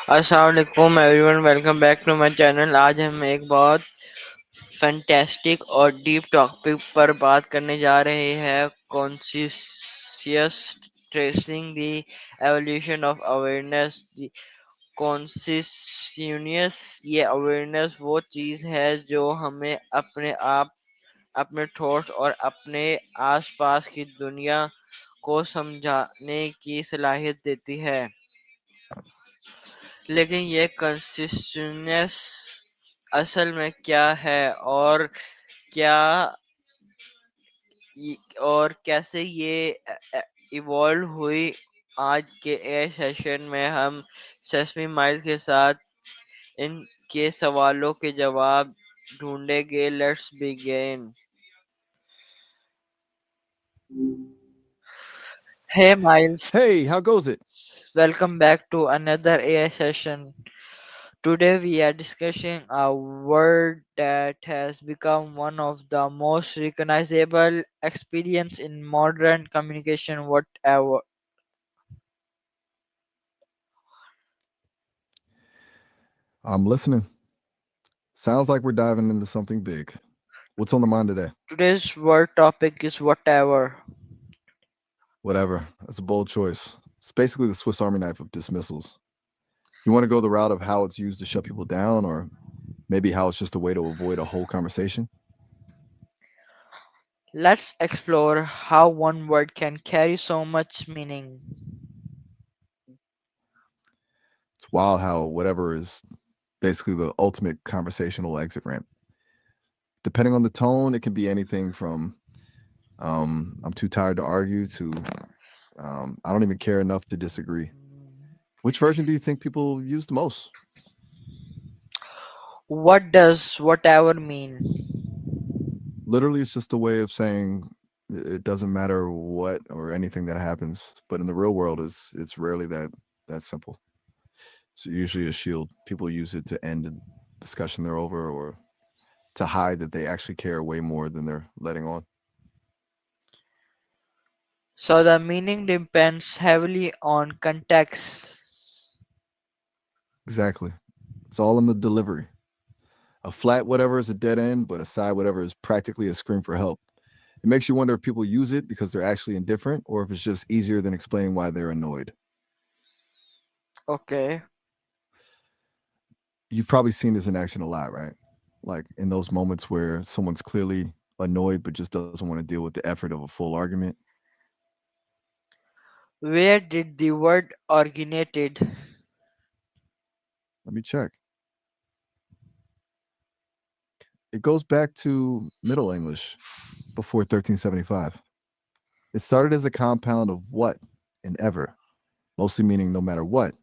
अस्सलाम वालेकुम everyone, welcome back to my channel. आज हम एक बहुत फैंटास्टिक और डीप टॉपिक पर बात करने जा रहे हैं, conscious tracing the evolution of awareness. Consciousness, ये अवेयरनेस वो चीज़ है जो हमें अपने आप, अपने थॉट्स और अपने आसपास की दुनिया को समझाने की सलाहियत देती है। लेकिन ये कंसिस्टेंस असल में क्या है, और क्या और कैसे ये इवॉल्व हुई? आज के ए सेशन में हम सेसमी माइल्स के साथ इनके सवालों के जवाब ढूंढेंगे। Let's begin. Hey Miles, Hey, how goes it? welcome back to another AI session. Today we are discussing a word that has become one of the most recognizable experience in modern communication. Whatever. I'm listening. Sounds like we're diving into something big. What's on the mind today? Today's word topic is whatever. Whatever. That's a bold choice. It's basically the Swiss Army knife of dismissals. You want to go the route of how it's used to shut people down, or maybe how it's just a way to avoid a whole conversation? Let's explore how one word can carry so much meaning. It's wild how whatever is basically the ultimate conversational exit ramp. Depending on the tone, it can be anything from I'm too tired to argue to I don't even care enough to disagree. Which version do you think people use the most? What does whatever mean? Literally, it's just a way of saying it doesn't matter what or anything that happens. But in the real world, it's rarely that simple. So usually a shield. People use it to end a discussion they're over or to hide that they actually care way more than they're letting on. So the meaning depends heavily on context. Exactly. It's all in the delivery. A flat whatever is a dead end, but a side whatever is practically a scream for help. It makes you wonder if people use it because they're actually indifferent or if it's just easier than explaining why they're annoyed. Okay. You've probably seen this in action a lot, right? Like in those moments where someone's clearly annoyed but just doesn't want to deal with the effort of a full argument. Where did the word originated? Let me check. It goes back to Middle English before 1375. It started as a compound of what and ever, mostly meaning no matter what.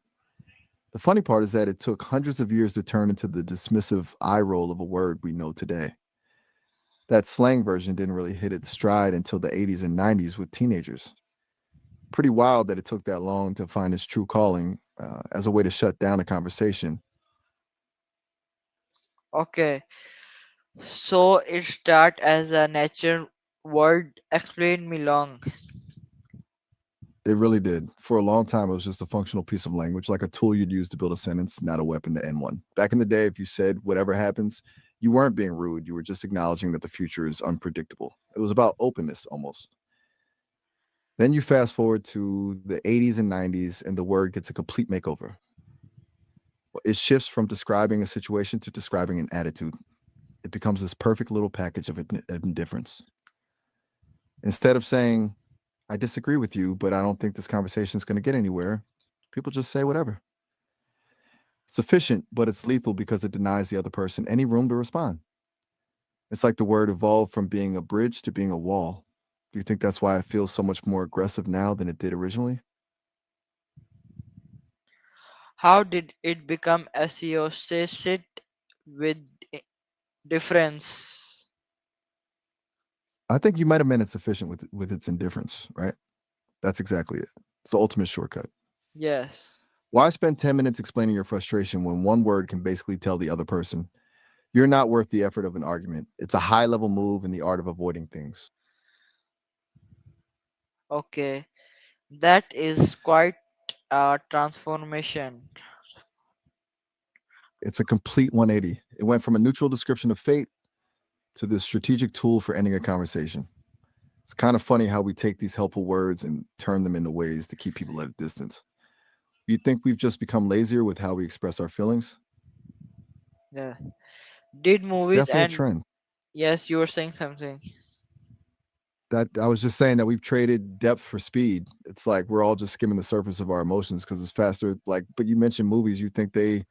The funny part is that it took hundreds of years to turn into the dismissive eye roll of a word we know today. That slang version didn't really hit its stride until the 80s and 90s with teenagers. Pretty wild that it took that long to find its true calling as a way to shut down a conversation. Okay. So it start as a natural word. Explain me long. It really did. For a long time, it was just a functional piece of language, like a tool you'd use to build a sentence, not a weapon to end one. Back in the day, if you said whatever happens, you weren't being rude. You were just acknowledging that the future is unpredictable. It was about openness almost. Then you fast forward to the 80s and 90s, and the word gets a complete makeover. It shifts from describing a situation to describing an attitude. It becomes this perfect little package of indifference. Instead of saying, I disagree with you, but I don't think this conversation is going to get anywhere, people just say whatever. It's efficient, but it's lethal because it denies the other person any room to respond. It's like the word evolved from being a bridge to being a wall. Do you think that's why it feels so much more aggressive now than it did originally? How did it become associated with difference? I think you might have meant it's efficient with its indifference, right? That's exactly it. It's the ultimate shortcut. Yes. Why spend 10 minutes explaining your frustration when one word can basically tell the other person, you're not worth the effort of an argument? It's a high level move in the art of avoiding things. Okay. That is quite a transformation. It's a complete 180. It went from a neutral description of fate to this strategic tool for ending a conversation. It's kind of funny how we take these helpful words and turn them into ways to keep people at a distance. You think we've just become lazier with how we express our feelings? Yeah. Did It's movies definitely a and trend. yes, you were saying something. That I was just saying that we've traded depth for speed. It's like we're all just skimming the surface of our emotions because it's faster. Like, but you mentioned movies. You think they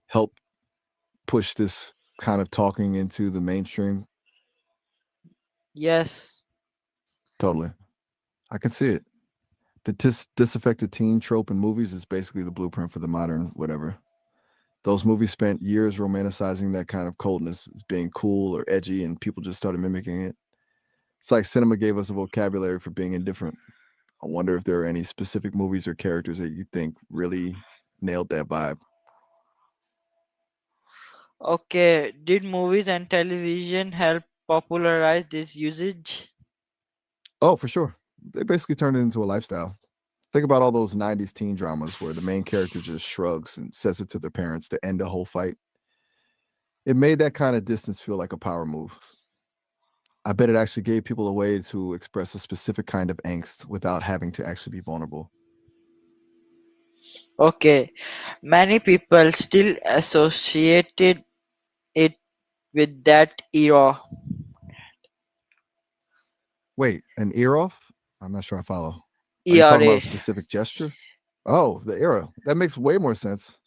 help push this kind of talking into the mainstream? Yes. Totally. I can see it. The disaffected teen trope in movies is basically the blueprint for the modern whatever. Those movies spent years romanticizing that kind of coldness as being cool or edgy, and people just started mimicking it. It's like cinema gave us a vocabulary for being indifferent. I wonder if there are any specific movies or characters that you think really nailed that vibe. Okay. Did movies and television help popularize this usage? Oh, for sure. They basically turned it into a lifestyle. Think about all those 90s teen dramas where the main character just shrugs and says it to their parents to end a whole fight. It made that kind of distance feel like a power move. I bet it actually gave people a way to express a specific kind of angst without having to actually be vulnerable. Okay. Many people still associated it with that era. Wait, an ear off? I'm not sure I follow. Are you talking ERA. about a specific gesture? Oh, the era. That makes way more sense.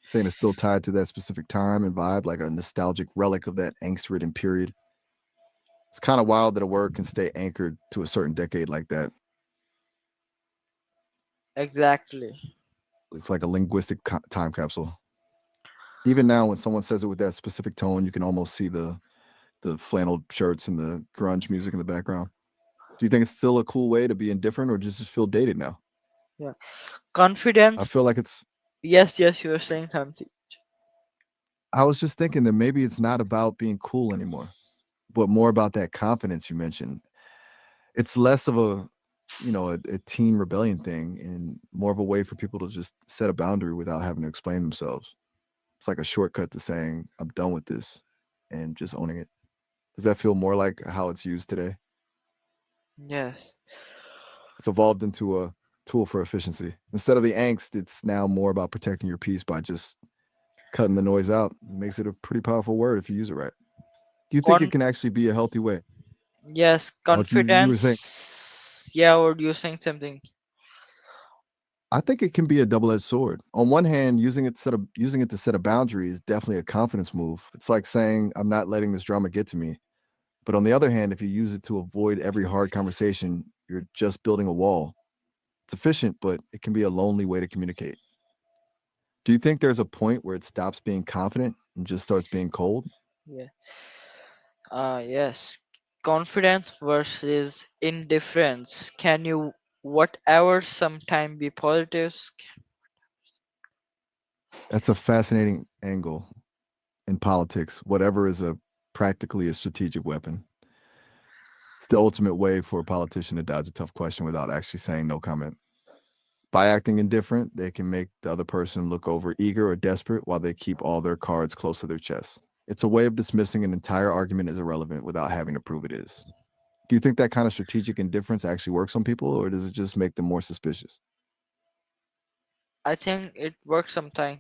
Saying it's still tied to that specific time and vibe, like a nostalgic relic of that angst ridden period. It's kind of wild that a word can stay anchored to a certain decade like that. Exactly. It's like a linguistic time capsule. Even now, when someone says it with that specific tone, you can almost see the flannel shirts and the grunge music in the background. Do you think it's still a cool way to be indifferent, or does it just feel dated now? Yeah. I Confidence. feel like it's. Yes, yes, you were saying something. I was just thinking that maybe it's not about being cool anymore, but more about that confidence you mentioned. It's less of a teen rebellion thing and more of a way for people to just set a boundary without having to explain themselves. It's like a shortcut to saying, I'm done with this and just owning it. Does that feel more like how it's used today? Yes. It's evolved into a tool for efficiency. Instead of the angst, it's now more about protecting your peace by just cutting the noise out. It makes it a pretty powerful word if you use it right. Do you think it Con can actually be a healthy way? yes, Like you were saying, confidence. Yeah, or you saying something. I think it can be a double-edged sword. On one hand, using it to set a boundary is definitely a confidence move. It's like saying, I'm not letting this drama get to me. But on the other hand, if you use it to avoid every hard conversation, you're just building a wall. It's efficient, but it can be a lonely way to communicate. Do you think there's a point where it stops being confident and just starts being cold? Yeah. Yes. Confidence versus indifference. Can you whatever sometime be positives? That's a fascinating angle in politics. Whatever is a practically a strategic weapon. It's the ultimate way for a politician to dodge a tough question without actually saying no comment. By acting indifferent, they can make the other person look over eager or desperate while they keep all their cards close to their chest. It's a way of dismissing an entire argument as irrelevant without having to prove it is. Do you think that kind of strategic indifference actually works on people, or does it just make them more suspicious? I think it works sometime.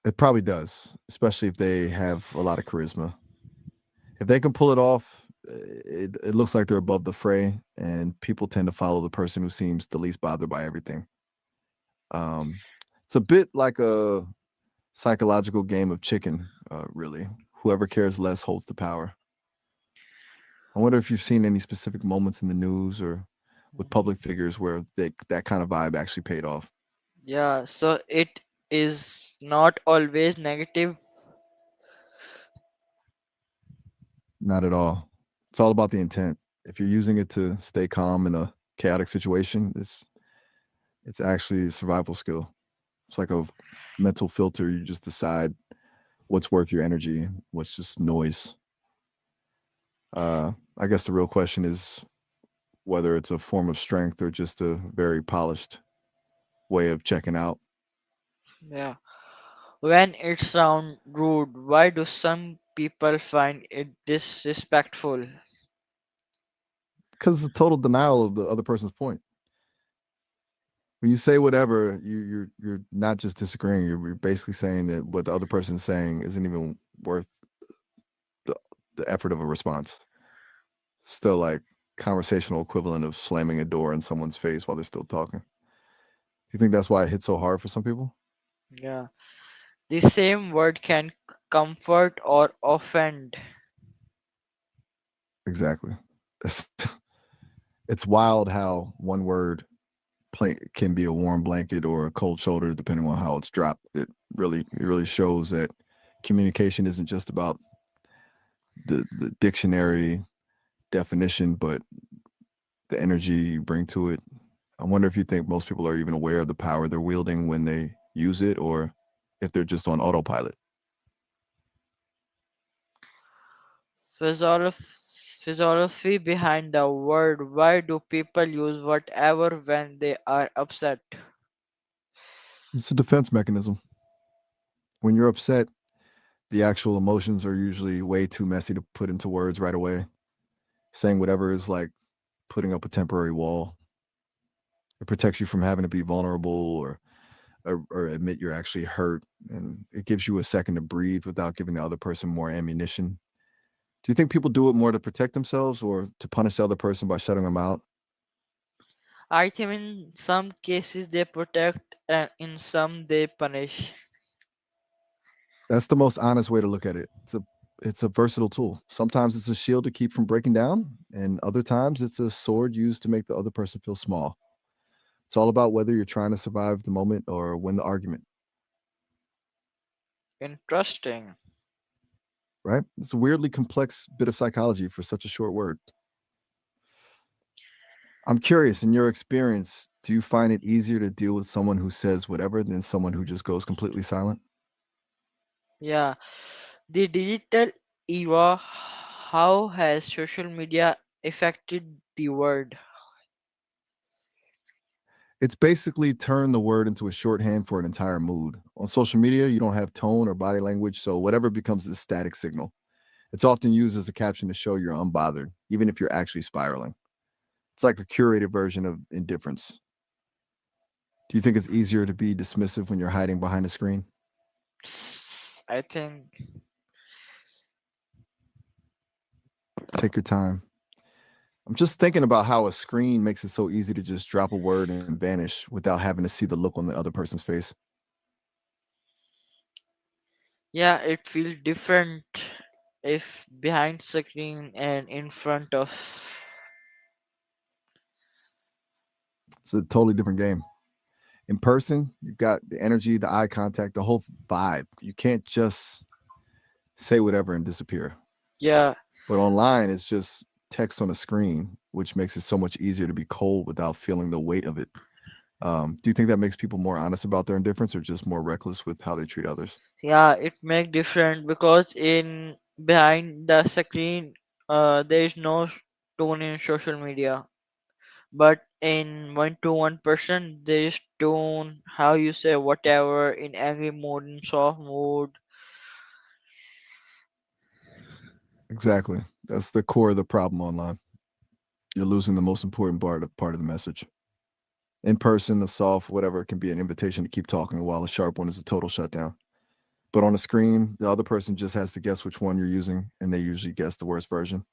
It probably does, especially if they have a lot of charisma. If they can pull it off, it looks like they're above the fray, and people tend to follow the person who seems the least bothered by everything. Um, it's a bit like a psychological game of chicken, really. Whoever cares less holds the power. I wonder if you've seen any specific moments in the news or with Mhm. public figures where that kind of vibe actually paid off. Yeah, so it is not always negative. Not at all. It's all about the intent. If you're using it to stay calm in a chaotic situation, it's actually a survival skill. It's like a mental filter. You just decide what's worth your energy, what's just noise. I guess the real question is whether it's a form of strength or just a very polished. way of checking out. Yeah. When it sounds rude, why do some people find it disrespectful? Because it's a total denial of the other person's point. When you say whatever, you're not just disagreeing. You're basically saying that what the other person is saying isn't even worth the the effort of a response. Still like conversational equivalent of slamming a door in someone's face while they're still talking. You think that's why it hits so hard for some people? Yeah. The same word can comfort or offend. Exactly. It's, it's wild how one word can be a warm blanket or a cold shoulder depending on how it's dropped. It really shows that communication isn't just about the dictionary definition, but the energy you bring to it. I wonder if you think most people are even aware of the power they're wielding when they use it, or if they're just on autopilot. Philosophy behind the word. Why do people use whatever when they are upset? It's a defense mechanism. When you're upset, the actual emotions are usually way too messy to put into words right away. Saying whatever is like putting up a temporary wall. It protects you from having to be vulnerable or admit you're actually hurt, and it gives you a second to breathe without giving the other person more ammunition. Do you think people do it more to protect themselves or to punish the other person by shutting them out? I think in some cases they protect and in some they punish. That's the most honest way to look at it. It's a versatile tool. Sometimes it's a shield to keep from breaking down, and other times it's a sword used to make the other person feel small. It's all about whether you're trying to survive the moment or win the argument, Interesting. right? It's a weirdly complex bit of psychology for such a short word. I'm curious, in your experience, do you find it easier to deal with someone who says whatever than someone who just goes completely silent? Yeah. The digital era, how has social media affected the world? It's basically turned the word into a shorthand for an entire mood. On social media, you don't have tone or body language, so whatever becomes this static signal. It's often used as a caption to show you're unbothered, even if you're actually spiraling. It's like a curated version of indifference. Do you think it's easier to be dismissive when you're hiding behind a screen? I think, Take your time. I'm just thinking about how a screen makes it so easy to just drop a word and vanish without having to see the look on the other person's face. yeah, it feels different if behind screen and in front of. It's a totally different game. In person, you've got the energy, the eye contact, the whole vibe. You can't just say whatever and disappear. Yeah, But online, it's just text on a screen, which makes it so much easier to be cold without feeling the weight of it. Do you think that makes people more honest about their indifference or just more reckless with how they treat others? yeah, it make different because in behind the screen, there is no tone in social media. But in one-to-one person, there is tone, how you say whatever in angry mood, in soft mood. Exactly. That's the core of the problem online. You're losing the most important part of the message. In person, the soft, whatever, can be an invitation to keep talking, while a sharp one is a total shutdown. But on the screen, the other person just has to guess which one you're using, and they usually guess the worst version.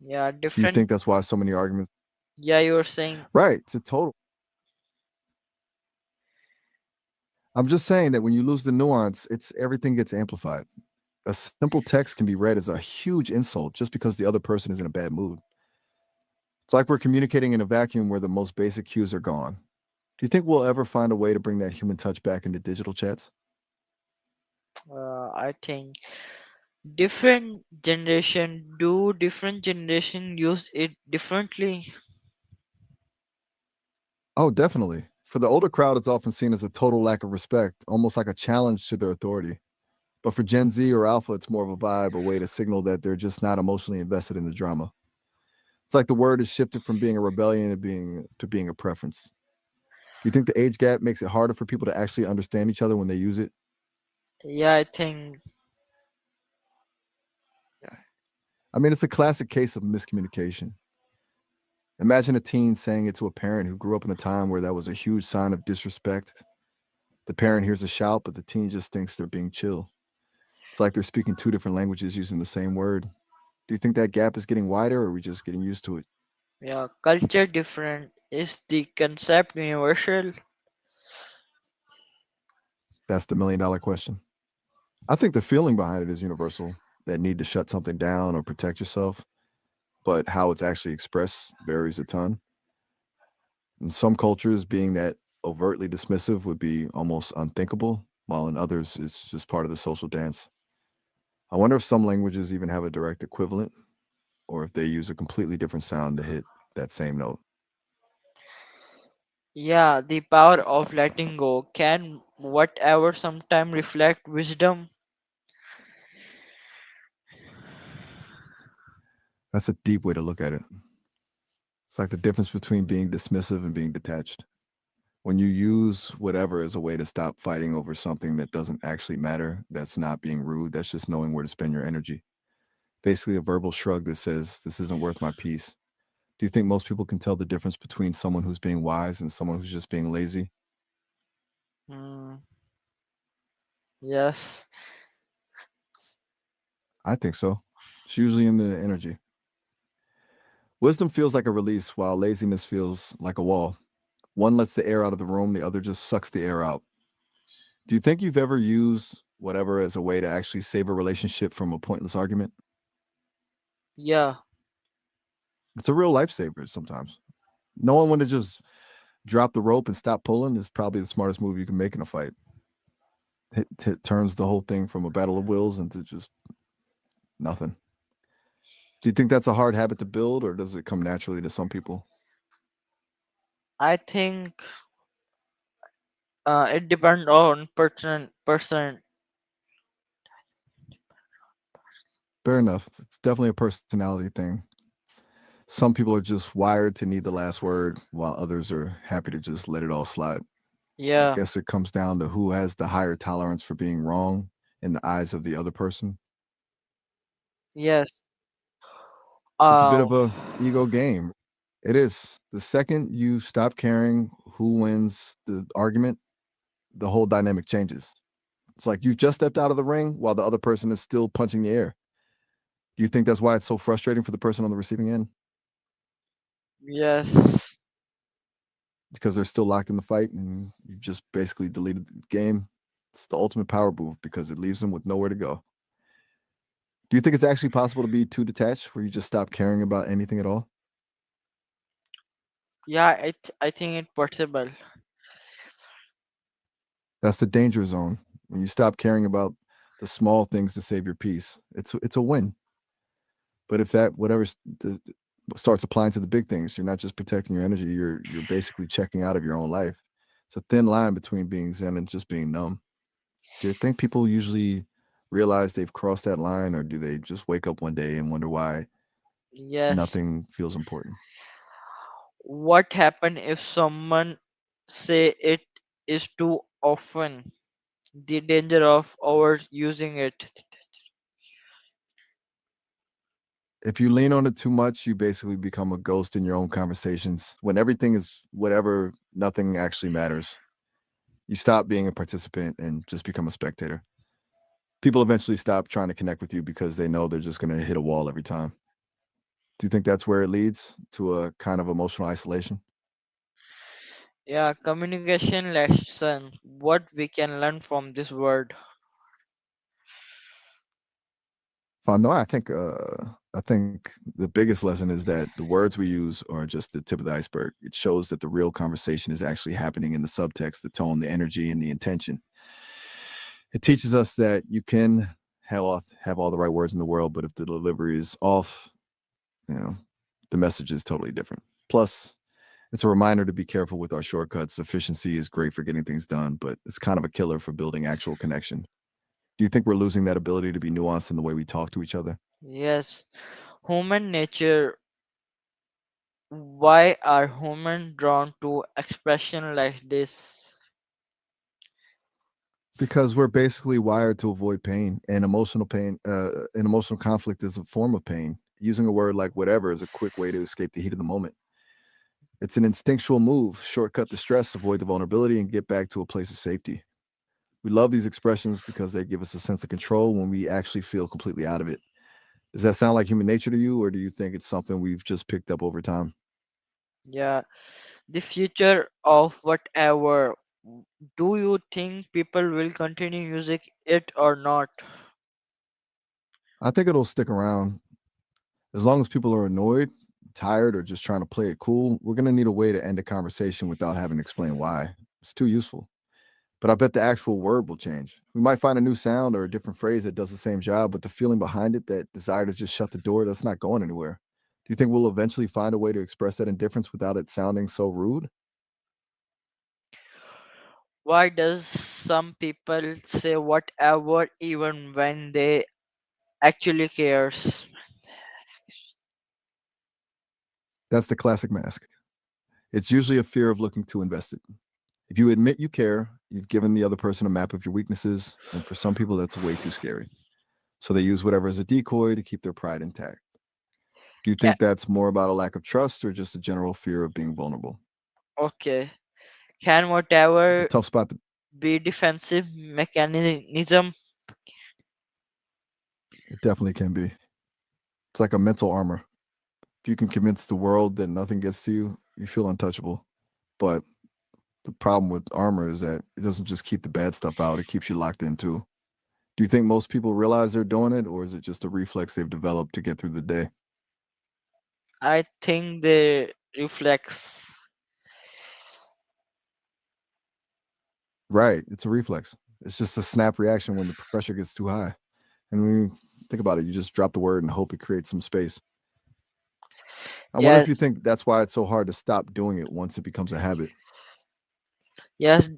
Yeah, Do you different. think that's why so many arguments? Yeah, you were saying. Right. It's a total. I'm just saying that when you lose the nuance, it's everything gets amplified. A simple text can be read as a huge insult just because the other person is in a bad mood. It's like we're communicating in a vacuum where the most basic cues are gone. Do you think we'll ever find a way to bring that human touch back into digital chats? I think different generation use it differently. Oh, definitely. For the older crowd, it's often seen as a total lack of respect, almost like a challenge to their authority. But for Gen Z or Alpha, it's more of a vibe, a way to signal that they're just not emotionally invested in the drama. It's like the word has shifted from being a rebellion to being a preference. Do you think the age gap makes it harder for people to actually understand each other when they use it? Yeah, I think. Yeah. I mean, it's a classic case of miscommunication. Imagine a teen saying it to a parent who grew up in a time where that was a huge sign of disrespect. The parent hears a shout, but the teen just thinks they're being chill. It's like they're speaking two different languages using the same word. Do you think that gap is getting wider or are we just getting used to it? Yeah, culture different. Is the concept universal? That's the $1 million question. I think the feeling behind it is universal, that need to shut something down or protect yourself, but how it's actually expressed varies a ton. In some cultures, being that overtly dismissive would be almost unthinkable, while in others, it's just part of the social dance. I wonder if some languages even have a direct equivalent or if they use a completely different sound to hit that same note. Yeah, the power of letting go can whatever sometime reflect wisdom. That's a deep way to look at it. It's like the difference between being dismissive and being detached. When you use whatever as a way to stop fighting over something that doesn't actually matter, that's not being rude, that's just knowing where to spend your energy. Basically, a verbal shrug that says, "This isn't worth my peace." Do you think most people can tell the difference between someone who's being wise and someone who's just being lazy? Hmm, yes, I think so. It's usually in the energy. Wisdom feels like a release, while laziness feels like a wall. One lets the air out of the room, the other just sucks the air out. Do you think you've ever used whatever as a way to actually save a relationship from a pointless argument? yeah, It's a real lifesaver sometimes. Knowing when to just drop the rope and stop pulling is probably the smartest move you can make in a fight. It turns the whole thing from a battle of wills into just nothing. Do you think that's a hard habit to build, or does it come naturally to some people? I think it depends on person. Fair enough. It's definitely a personality thing. Some people are just wired to need the last word, while others are happy to just let it all slide. I Yeah, guess it comes down to who has the higher tolerance for being wrong in the eyes of the other person. yes. It's a bit Uh, of a ego game. It is. The second you stop caring who wins the argument, the whole dynamic changes. It's like you've just stepped out of the ring while the other person is still punching the air. Do you think that's why it's so frustrating for the person on the receiving end? yes, Because they're still locked in the fight and you just basically deleted the game? It's the ultimate power move because it leaves them with nowhere to go. Do you think it's actually possible to be too detached where you just stop caring about anything at all? yeah. I think it's possible. That's the danger zone. When you stop caring about the small things to save your peace, it's a win. But if that whatever starts applying to the big things, you're not just protecting your energy, you're basically checking out of your own life. It's a thin line between being zen and just being numb. Do you think people usually realize they've crossed that line, or do they just wake up one day and wonder why Yes. nothing feels important? What happen if someone say it is too often? The danger of overusing it. If you lean on it too much, you basically become a ghost in your own conversations. When everything is whatever, nothing actually matters. You stop being a participant and just become a spectator. People eventually stop trying to connect with you because they know they're just going to hit a wall every time. Do you think that's where it leads to a kind of emotional isolation? Yeah, communication lesson. What we can learn from this word. No, I think the biggest lesson is that the words we use are just the tip of the iceberg. It shows that the real conversation is actually happening in the subtext, the tone, the energy, and the intention. It teaches us that you can have all the right words in the world, but if the delivery is off, you know, the message is totally different. Plus, it's a reminder to be careful with our shortcuts. Efficiency is great for getting things done, but it's kind of a killer for building actual connection. Do you think we're losing that ability to be nuanced in the way we talk to each other? Yes, human nature Why are humans drawn to expression like this? Because we're basically wired to avoid pain. And emotional conflict is a form of pain. Using a word like whatever is a quick way to escape the heat of the moment. It's an instinctual move, shortcut the stress, avoid the vulnerability, and get back to a place of safety. We love these expressions because they give us a sense of control when we actually feel completely out of it. Does that sound like human nature to you, or do you think it's something we've just picked up over time? Yeah, the future of whatever. Do you think people will continue using it or not? I think it'll stick around. As long as people are annoyed, tired, or just trying to play it cool, we're going to need a way to end a conversation without having to explain why. It's too useful. But I bet the actual word will change. We might find a new sound or a different phrase that does the same job, but the feeling behind it, that desire to just shut the door, that's not going anywhere. Do you think we'll eventually find a way to express that indifference without it sounding so rude? Why does some people say whatever even when they actually cares? That's the classic mask. It's usually a fear of looking too invested. If you admit you care, you've given the other person a map of your weaknesses, and for some people, that's way too scary. So they use whatever as a decoy to keep their pride intact. Do you Ca think that's more about a lack of trust or just a general fear of being vulnerable? okay. Can It's a whatever tough spot to be defensive mechanism? It definitely can be. It's like a mental armor. If you can convince the world that nothing gets to you, you feel untouchable. But the problem with armor is that it doesn't just keep the bad stuff out, it keeps you locked in too. Do you think most people realize they're doing it, or is it just a reflex they've developed to get through the day? I think the reflex. Right. It's a reflex. It's just a snap reaction when the pressure gets too high. And when you think about it, you just drop the word and hope it creates some space. I wonder if you Yes, think that's why it's so hard to stop doing it once it becomes a habit. yes.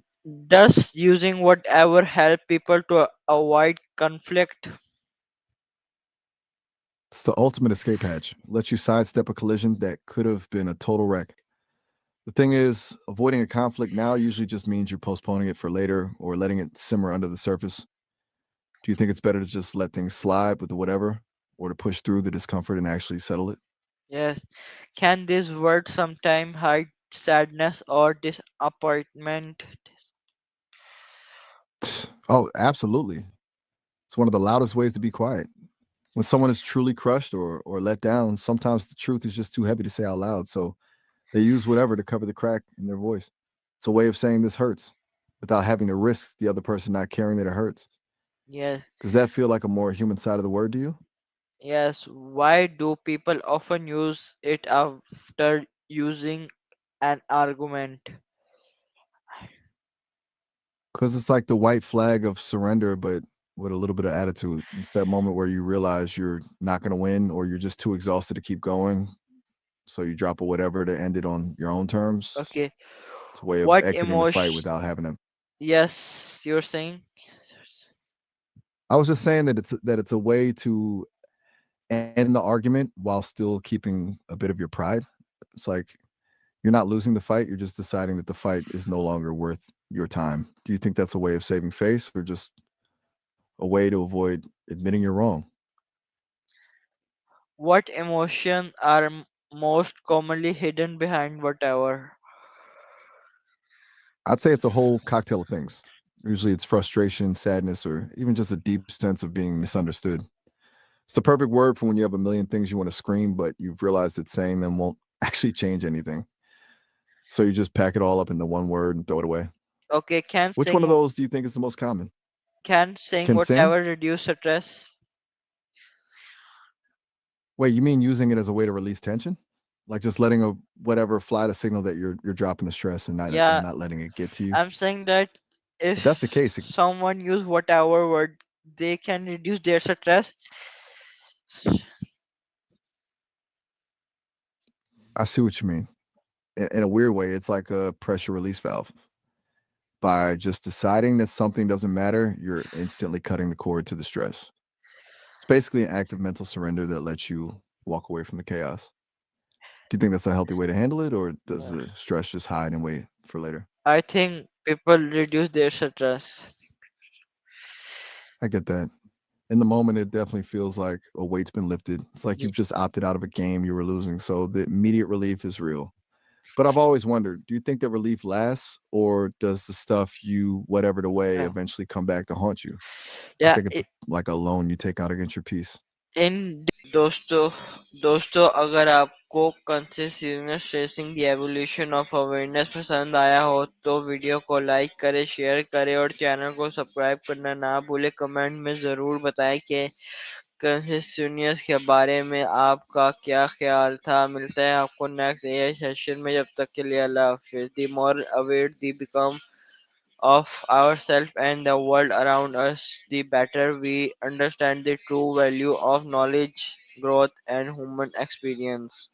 Does using whatever help people to avoid conflict? It's the ultimate escape hatch. Lets you sidestep a collision that could have been a total wreck. The thing is, avoiding a conflict now usually just means you're postponing it for later or letting it simmer under the surface. Do you think it's better to just let things slide with the whatever or to push through the discomfort and actually settle it? Yes. Can this word sometime hide sadness or disappointment? Oh, absolutely. It's one of the loudest ways to be quiet. When someone is truly crushed or let down, sometimes the truth is just too heavy to say out loud. So they use whatever to cover the crack in their voice. It's a way of saying this hurts without having to risk the other person not caring that it hurts. Yes. Does that feel like a more human side of the word to you? Yes. Why do people often use it after using an argument? Because it's like the white flag of surrender, but with a little bit of attitude. It's that moment where you realize you're not going to win or you're just too exhausted to keep going. So you drop a whatever to end it on your own terms. Okay. It's a way of What exiting the fight emotion? without having to. Yes, you're saying? I was just saying that it's a way to end the argument while still keeping a bit of your pride. It's like you're not losing the fight, you're just deciding that the fight is no longer worth your time. Do you think that's a way of saving face or just a way to avoid admitting you're wrong? What emotion are most commonly hidden behind whatever? I'd say it's a whole cocktail of things. Usually it's frustration, sadness, or even just a deep sense of being misunderstood. It's the perfect word for when you have a million things you want to scream, but you've realized that saying them won't actually change anything. So you just pack it all up into one word and throw it away. Okay, Which one of those do you think is the most common? can saying Can sing? whatever reduce stress? Wait, you mean using it as a way to release tension? Like just letting a whatever fly to signal that you're dropping the stress and Yeah, not letting it get to you. I'm saying that If that's the if case, someone use whatever word, they can reduce their stress. I see what you mean. In a weird way, it's like a pressure release valve. By just deciding that something doesn't matter, you're instantly cutting the cord to the stress. It's basically an act of mental surrender that lets you walk away from the chaos. Do you think that's a healthy way to handle it, or does Yeah. the stress just hide and wait for later? I think people reduce their stress. I get that. In the moment, it definitely feels like a weight's been lifted. It's like Ye- you've just opted out of a game you were losing. So the immediate relief is real. But I've always wondered, do you think that relief lasts, or does the stuff you whatever the way Yeah, eventually come back to haunt you? I yeah. think it's like a loan you take out against your peace. इन दोस्तों दोस्तों अगर आपको consistence tracing the evolution of awareness पसंद आया हो तो video को लाइक करें, शेयर करें और चैनल को सब्सक्राइब करना ना भूलें। कमेंट में ज़रूर बताएं कि कंसिस्टेंस के बारे में आपका क्या ख्याल था। मिलता है आपको नेक्स्ट एआई सेशन में। जब तक के लिए अल्लाह हाफिज़। The more aware the become of ourselves and the world around us, the better we understand the true value of knowledge, growth, and human experience.